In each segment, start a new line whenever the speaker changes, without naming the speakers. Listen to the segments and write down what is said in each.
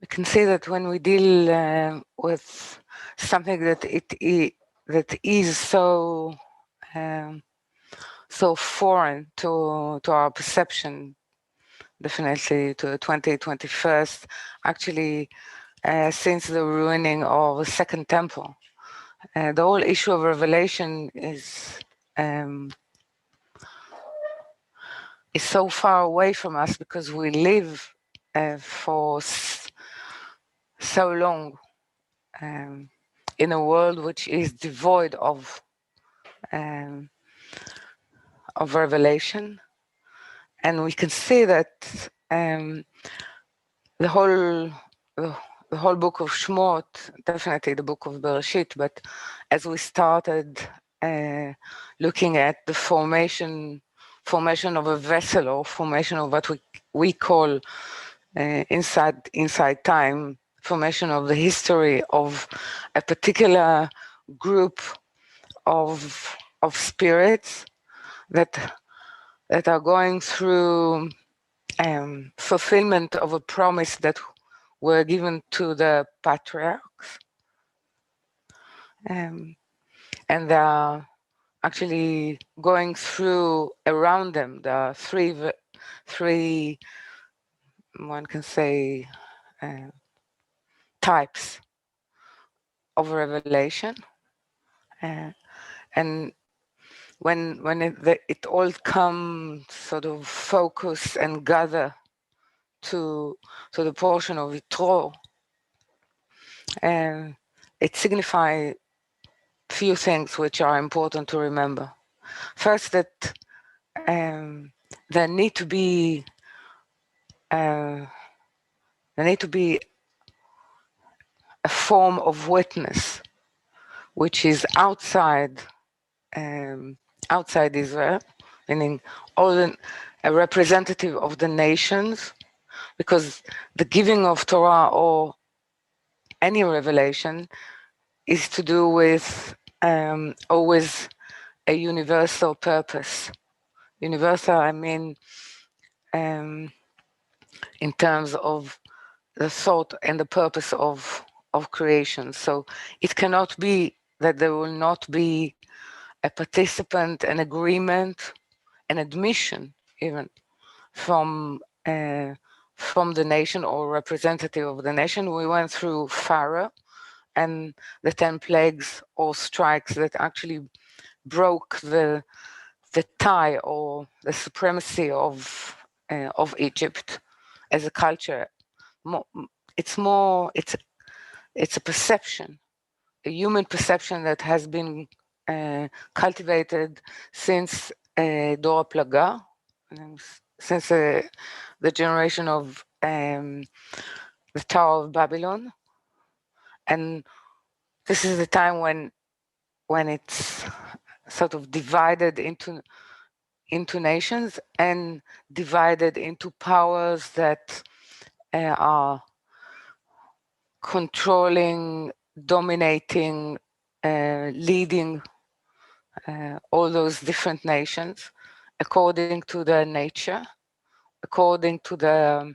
we can see that when we deal with something that is so so foreign to our perception, definitely to the 21st, actually since the ruining of the Second Temple, the whole issue of revelation is so far away from us because we live for so long in a world which is devoid of revelation, and we can see that the whole book of Shemot, definitely the book of Bereshit, but as we started looking at the formation of a vessel, or formation of what we call inside time, formation of the history of a particular group of spirits that are going through fulfillment of a promise that were given to the patriarchs, and they are actually going through around them. There are three, one can say, types of revelation, and when it all comes sort of focus and gather to the portion of Yitro, it signifies few things which are important to remember. First, that there need to be a form of witness which is outside Israel, meaning a representative of the nations, because the giving of Torah or any revelation is to do with always a universal purpose. Universal, I mean, in terms of the thought and the purpose of creation. So it cannot be that there will not be a participant, an agreement, an admission even from the nation or representative of the nation. We went through Pharaoh and the 10 plagues or strikes that actually broke the tie or the supremacy of Egypt as a culture. It's a perception, a human perception that has been cultivated since Dora Plaga, since the generation of the Tower of Babylon, and this is the time when it's sort of divided into nations and divided into powers that are controlling, dominating, leading all those different nations according to their nature, according to the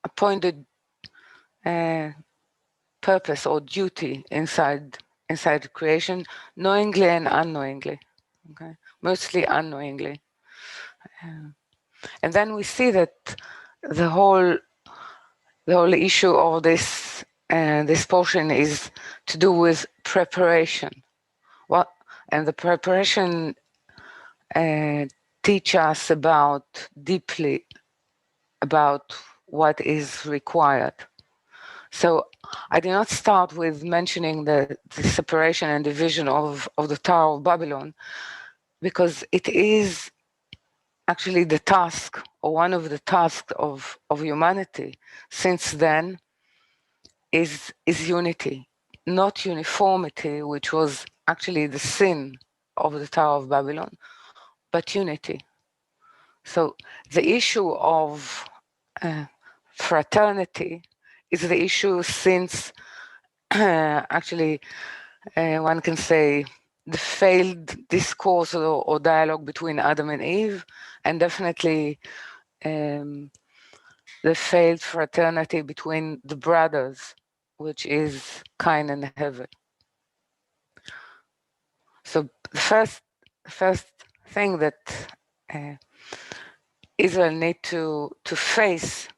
appointed purpose or duty inside creation, knowingly and unknowingly. Okay, mostly unknowingly, and then we see that the whole issue of this portion is to do with preparation. And the preparation teach us deeply about what is required. So I did not start with mentioning the separation and division of the Tower of Babylon, because it is actually the task, or one of the tasks of humanity since then, is unity, not uniformity, which was actually the sin of the Tower of Babylon, but unity. So the issue of fraternity is the issue since actually one can say the failed discourse or dialogue between Adam and Eve, and definitely the failed fraternity between the brothers, which is Cain and Hevel. So the first thing that Israel need to face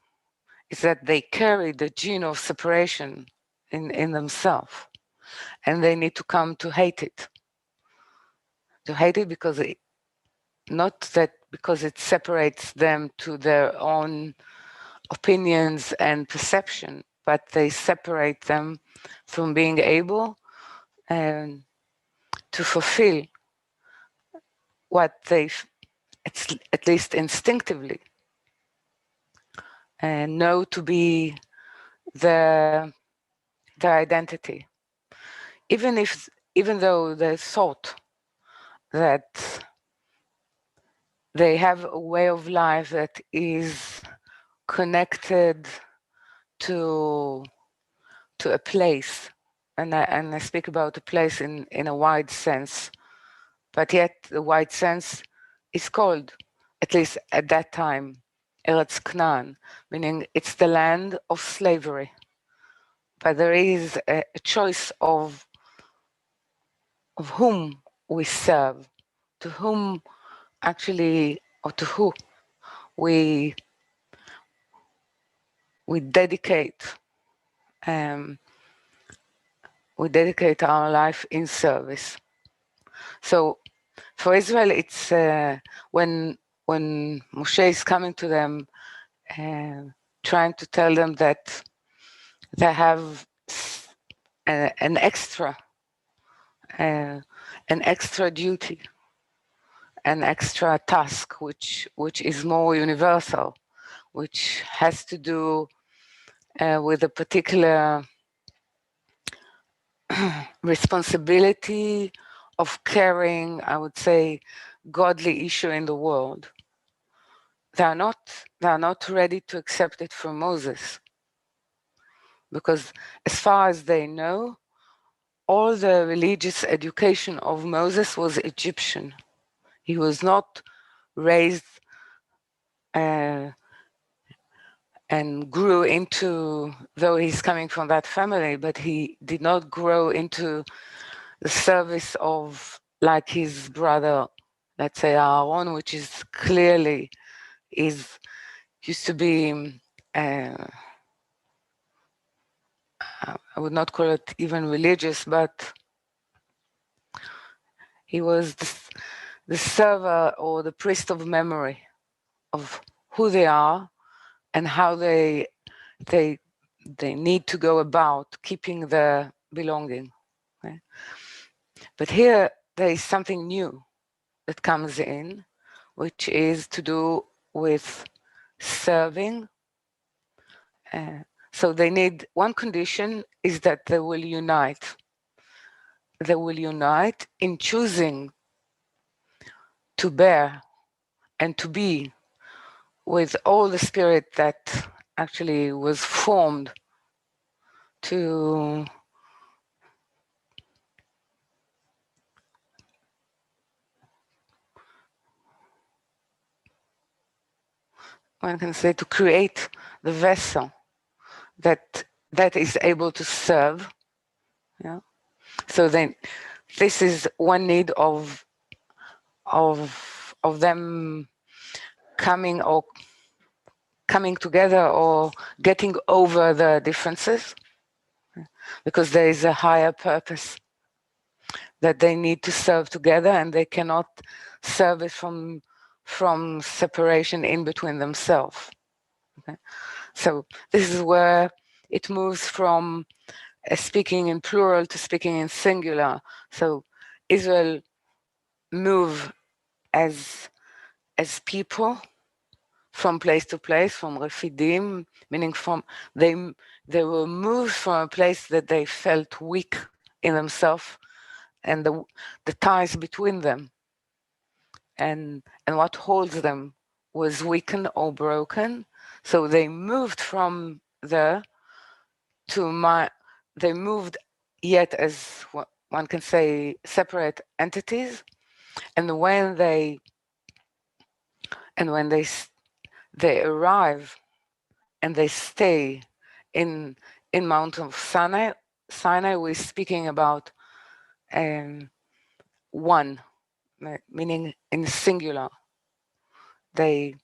is that they carry the gene of separation in themselves, and they need to come to hate it. To hate it because not that because it separates them to their own opinions and perception, but they separate them from being able to fulfill what they, at least instinctively, know to be their identity. Even though they thought that they have a way of life that is connected to a place, and I speak about a place in a wide sense, but yet the wide sense is called, at least at that time, Eretz Canaan, meaning it's the land of slavery. But there is a choice of whom we serve, to whom actually, or to who we dedicate our life in service. So for Israel, it's when Moshe is coming to them, trying to tell them that they have an extra duty, an extra task, which is more universal, which has to do with a particular responsibility of carrying, I would say, godly issue in the world. They are not ready to accept it from Moses, because as far as they know, all the religious education of Moses was Egyptian. He was not raised and grew into, though he's coming from that family, but he did not grow into the service of, like his brother, let's say Aaron, which is clearly used to be, I would not call it even religious, but he was the server or the priest of memory of who they are and how they need to go about keeping their belonging. Right? But here there is something new that comes in, which is to do with serving. So they need, one condition is that they will unite. They will unite in choosing to bear and to be with all the spirit that actually was formed to one can say to create the vessel that is able to serve. Yeah. So then this is one need of them coming together or getting over the differences, because there is a higher purpose that they need to serve together, and they cannot serve it from separation in between themselves. Okay? So this is where it moves from speaking in plural to speaking in singular. So Israel move as people from place to place, from refidim, meaning from they were moved from a place that they felt weak in themselves, and the ties between them and what holds them was weakened or broken. So they moved from there to they moved yet as one can say, separate entities, and when they they arrive and they stay in Mountain of Sinai. We're speaking about one, meaning in singular. They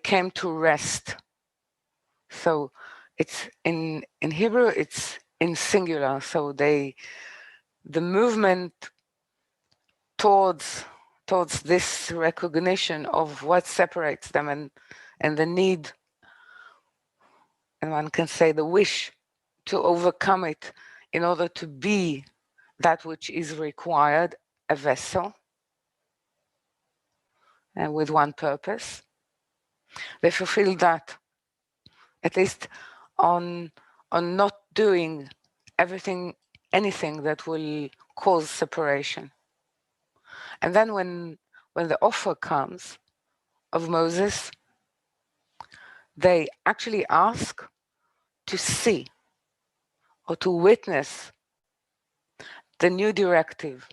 came to rest. So it's in Hebrew, it's in singular. So the movement towards this recognition of what separates them, and the need, and one can say the wish to overcome it in order to be that which is required, a vessel, and with one purpose. They fulfill that, at least on not doing anything that will cause separation. And then when the offer comes of Moses, they actually ask to see or to witness the new directive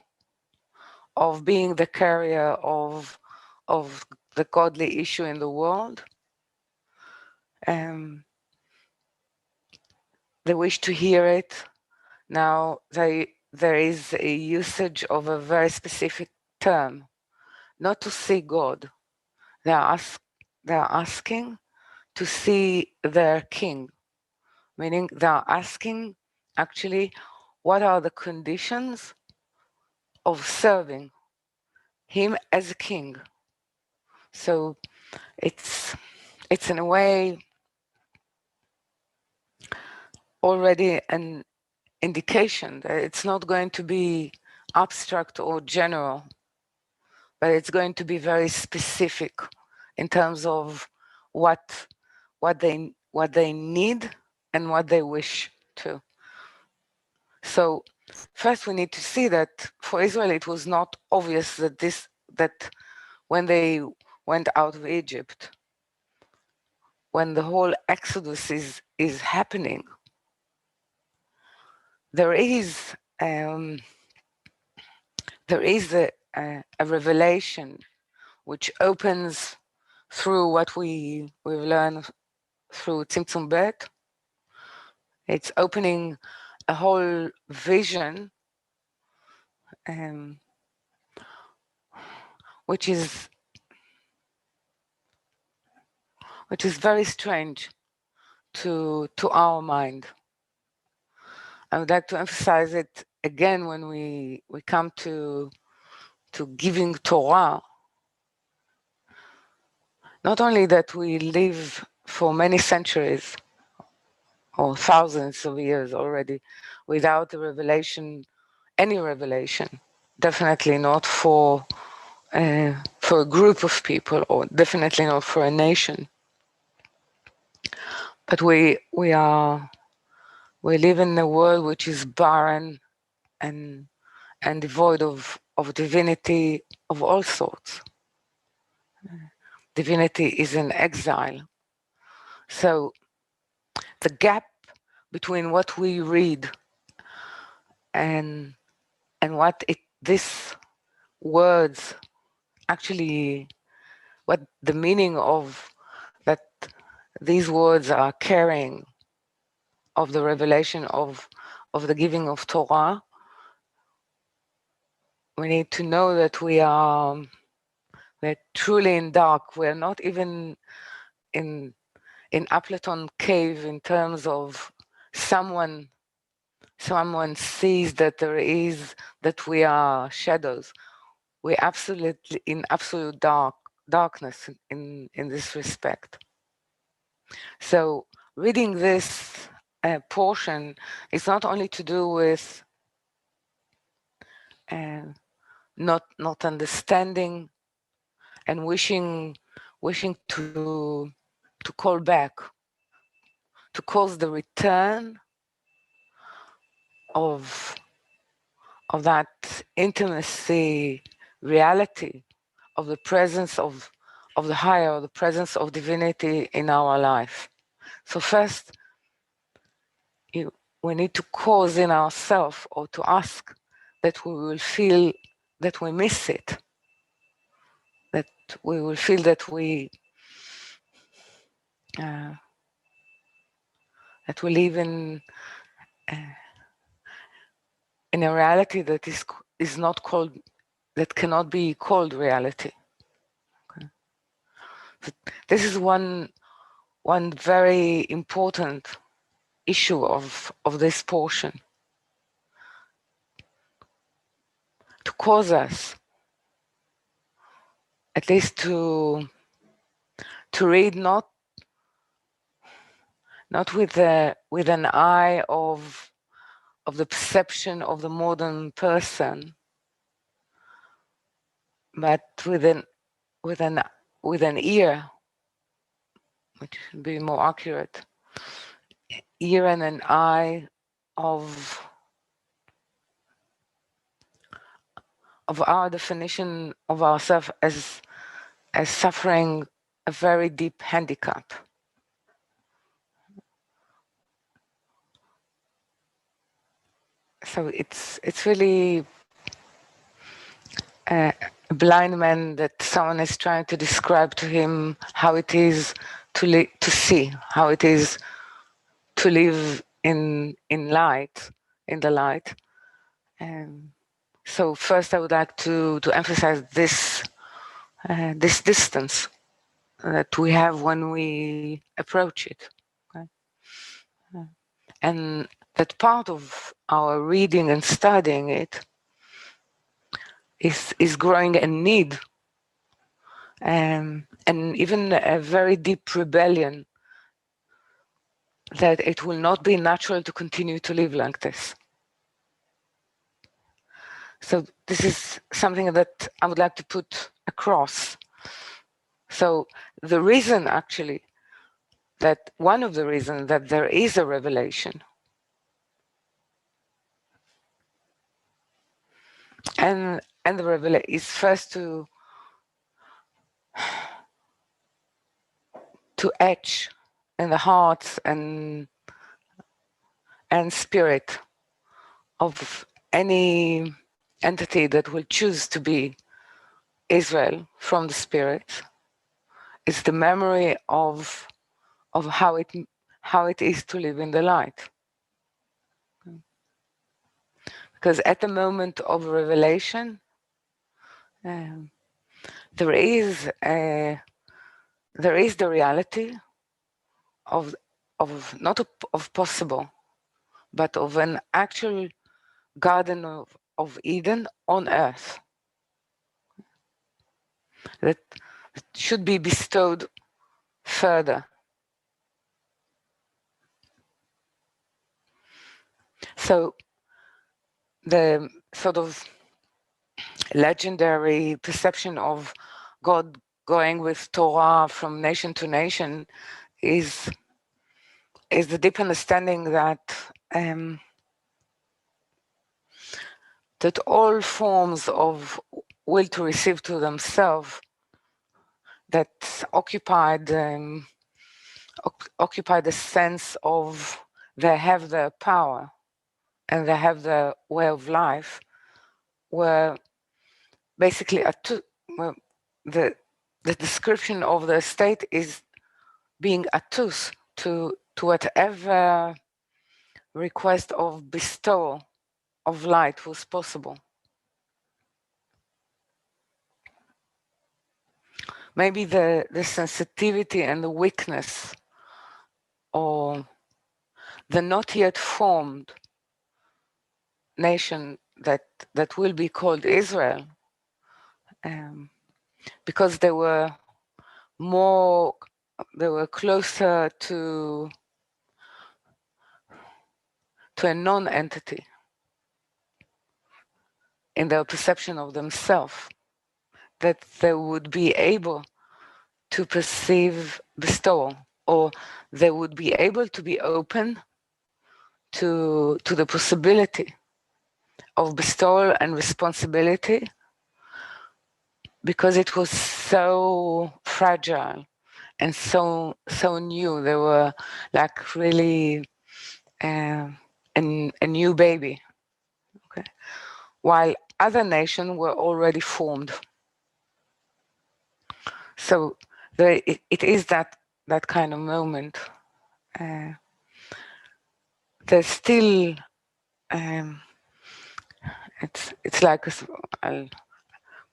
of being the carrier of the godly issue in the world. They wish to hear it. Now there is a usage of a very specific term, not to see God. They are asking to see their king, meaning they are asking actually what are the conditions of serving him as a king. So it's in a way already an indication that it's not going to be abstract or general, but it's going to be very specific in terms of what they need and what they wish to. So first we need to see that for Israel it was not obvious that when they went out of Egypt, when the whole Exodus is happening, there is a revelation which opens through what we've learned through Tzimtzum Bet. It's opening a whole vision, which is very strange to our mind. I would like to emphasize it again when we come to giving Torah. Not only that we live for many centuries or thousands of years already without a revelation, any revelation, definitely not for a group of people, or definitely not for a nation. But we live in a world which is barren and devoid of divinity of all sorts. Divinity is in exile. So the gap between what we read and what these words actually, what the meaning of that these words are carrying, of the revelation of the giving of Torah, we need to know that we're truly in dark. We're not even in Appleton cave in terms of someone sees that we are shadows. We're absolutely in absolute darkness in this respect. So reading this portion is not only to do with not understanding and wishing to call back, to cause the return of that intimacy, reality of the presence of the higher, the presence of divinity in our life. So first, we need to cause in ourselves, or to ask, that we will feel that we miss it, that we will feel that we live in a reality that is not called, that cannot be called reality. Okay. So this is one very important issue of this portion, to cause us at least to read not with an eye of the perception of the modern person, but with an ear, which should be more accurate, ear and an eye of our definition of ourselves as suffering a very deep handicap. So it's really a blind man that someone is trying to describe to him how it is to see, how it is to live in light, in the light. So first I would like to emphasize this distance that we have when we approach it. Okay? And that part of our reading and studying it is growing a need, and even a very deep rebellion that it will not be natural to continue to live like this. So this is something that I would like to put across. So the reason, actually, that one of the reasons that there is a revelation, and the revelation is first to etch in the hearts and spirit of any entity that will choose to be Israel from the spirit, is the memory of how it is to live in the light. Because at the moment of revelation, there is the reality of not of possible, but of an actual Garden of Eden on earth that should be bestowed further. So the sort of legendary perception of God going with Torah from nation to nation is the deep understanding that that all forms of will to receive to themselves that occupy the sense of they have the power and they have the way of life, were basically the description of the state is being attus to whatever request of bestowal of light was possible. Maybe the sensitivity and the weakness, or the not yet formed nation that will be called Israel, because they were closer to a non-entity in their perception of themselves, that they would be able to perceive bestowal, or they would be able to be open to the possibility of bestowal and responsibility, because it was so fragile and so new. They were like really a new baby, okay, while other nations were already formed. So it is that kind of moment. There's still it's like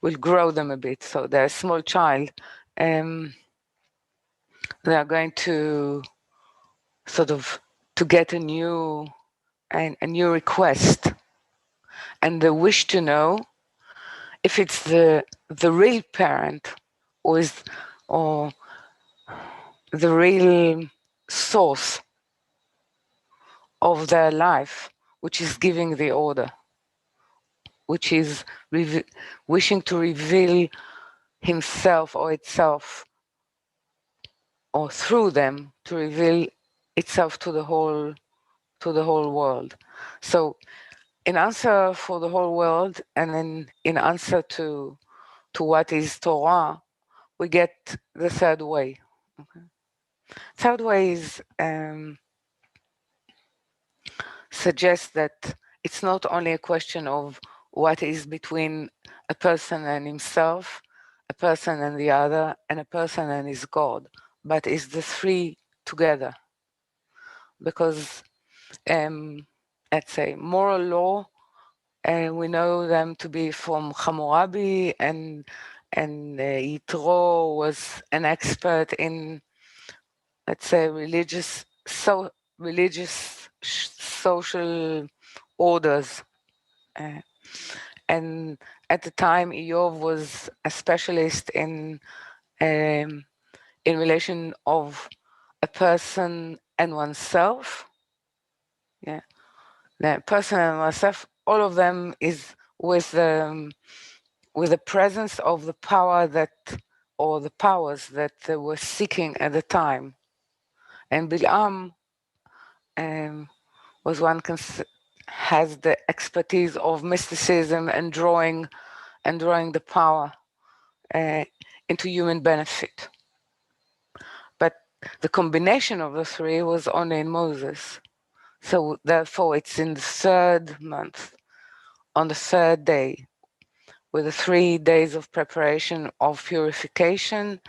we'll grow them a bit. So they're a small child. They are going to sort of to get a new request, and the wish to know if it's the real parent or the real source of their life, which is giving the order, which is wishing to reveal himself or itself, or through them to reveal itself to the whole world. So in answer for the whole world, and in answer to what is Torah, we get the third way. Okay. Third way is suggests that it's not only a question of what is between a person and himself, a person and the other, and a person and his God, but it's the three together. Because let's say moral law, we know them to be from Hammurabi, and Yitro was an expert in, let's say, religious social orders. And at the time, Eov was a specialist in relation of a person and oneself. Yeah, the person and oneself. All of them is with the presence of the power or the powers that they were seeking at the time. And Bil'am was one has the expertise of mysticism and drawing the power into human benefit. But the combination of the three was only in Moses. So therefore it's in the third month, on the third day, with the 3 days of preparation of purification.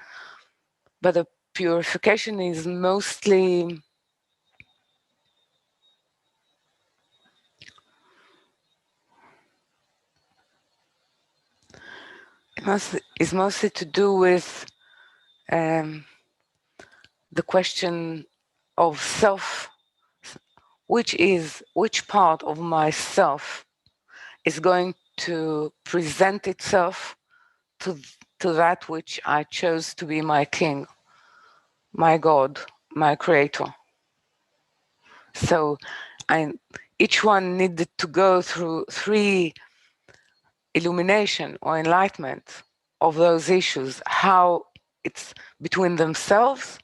But the purification is mostly to do with the question of self, which part of myself is going to present itself to that which I chose to be my king, my God, my creator. So each one needed to go through 3 illumination or enlightenment of those issues, how it's between themselves,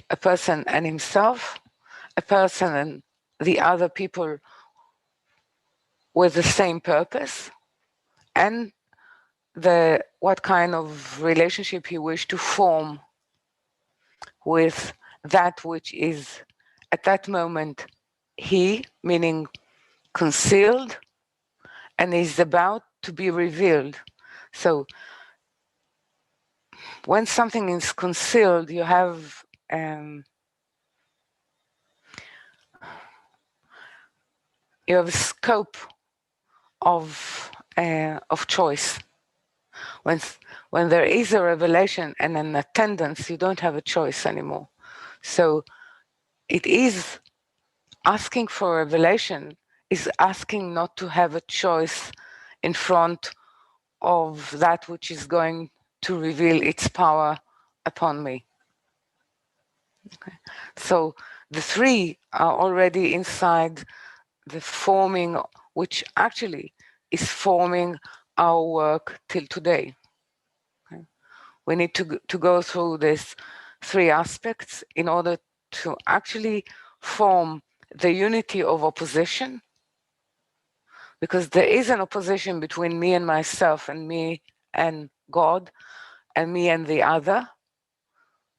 a person and himself, a person and the other people with the same purpose, and what kind of relationship he wished to form with that which is at that moment he, meaning concealed, and is about to be revealed. So when something is concealed, you have a scope of choice. When there is a revelation and an attendance, you don't have a choice anymore. So it is asking for revelation is asking not to have a choice in front of that which is going to reveal its power upon me. Okay. So the 3 are already inside the forming, which actually is forming our work till today. Okay. We need to go through these 3 aspects in order to actually form the unity of opposition, because there is an opposition between me and myself, and me and God, and me and the other.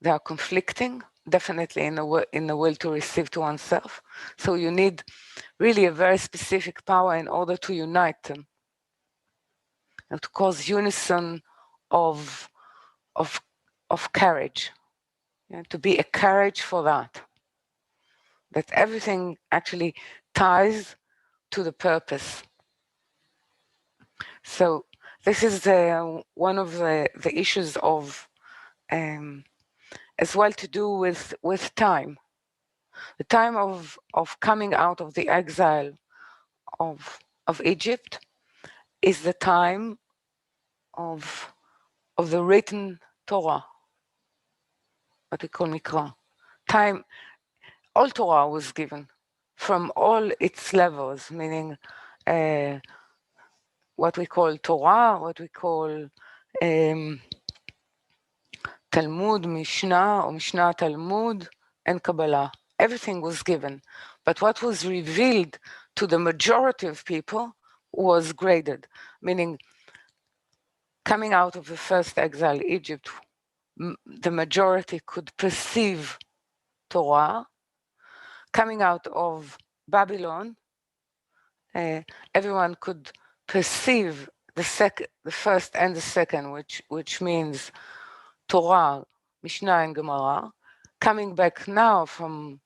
They are conflicting. definitely in the will to receive to oneself. So you need really a very specific power in order to unite them and to cause unison of of of courage, to be a courage for that everything actually ties to the purpose. So this is one of the issues of as well to do with time. The time of coming out of the exile of Egypt is the time of the written Torah, what we call Mikra. Time, all Torah was given from all its levels, meaning what we call Torah, what we call Talmud, Mishnah, or Mishnah Talmud, and Kabbala. Everything was given. But what was revealed to the majority of people was graded, meaning coming out of the first exile, Egypt, the majority could perceive Torah. Coming out of Babylon, everyone could perceive the first and the second, which means Torah, Mishnah, and Gemara. Coming back now from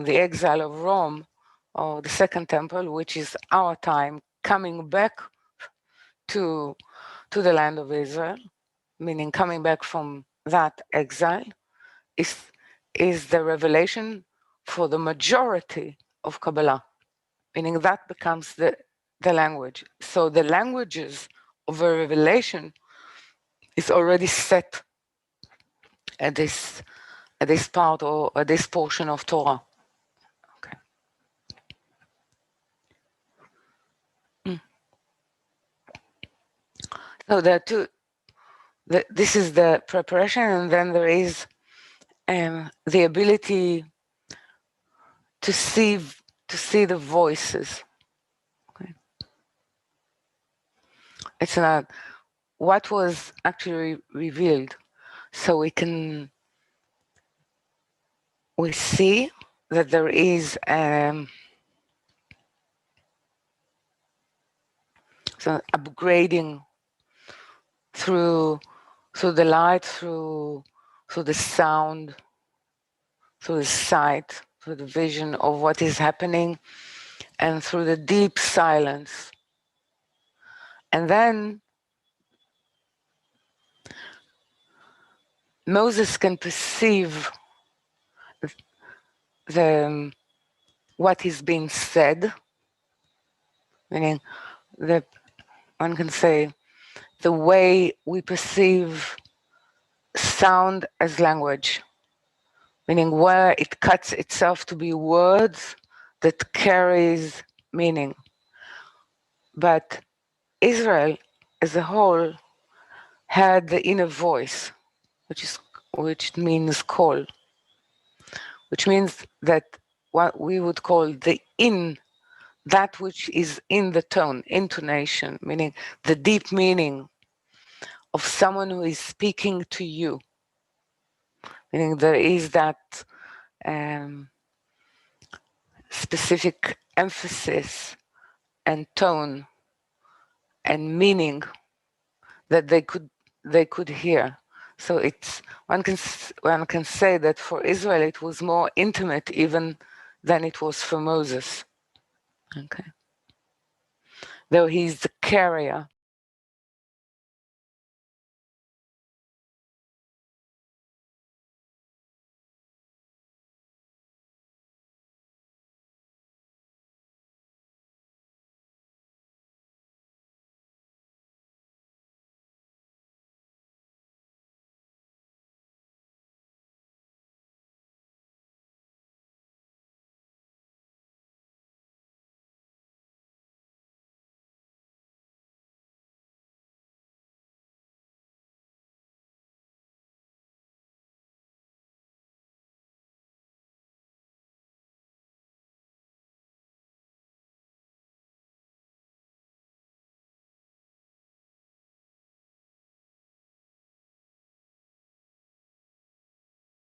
the exile of Rome, or the Second Temple, which is our time, coming back to the land of Israel, meaning coming back from that exile, is the revelation for the majority of Kabbalah, meaning that becomes the language. So the languages of a revelation is already set at this part or at this portion of Torah. Okay. So there are two. This is the preparation, and then there is the ability to see the voices. Okay. It's not what was actually revealed, so we see that there is so upgrading through the light, through the sound, through the sight, through the vision of what is happening, and through the deep silence. And then Moses can perceive what is being said, meaning one can say the way we perceive sound as language, meaning where it cuts itself to be words that carries meaning. But Israel as a whole had the inner voice, which means call, which means that what we would call that which is in the tone, intonation, meaning the deep meaning of someone who is speaking to you. Meaning there is that specific emphasis and tone and meaning that they could hear. So it's one can say that for Israel it was more intimate even than it was for Moses. Okay. Though he's the carrier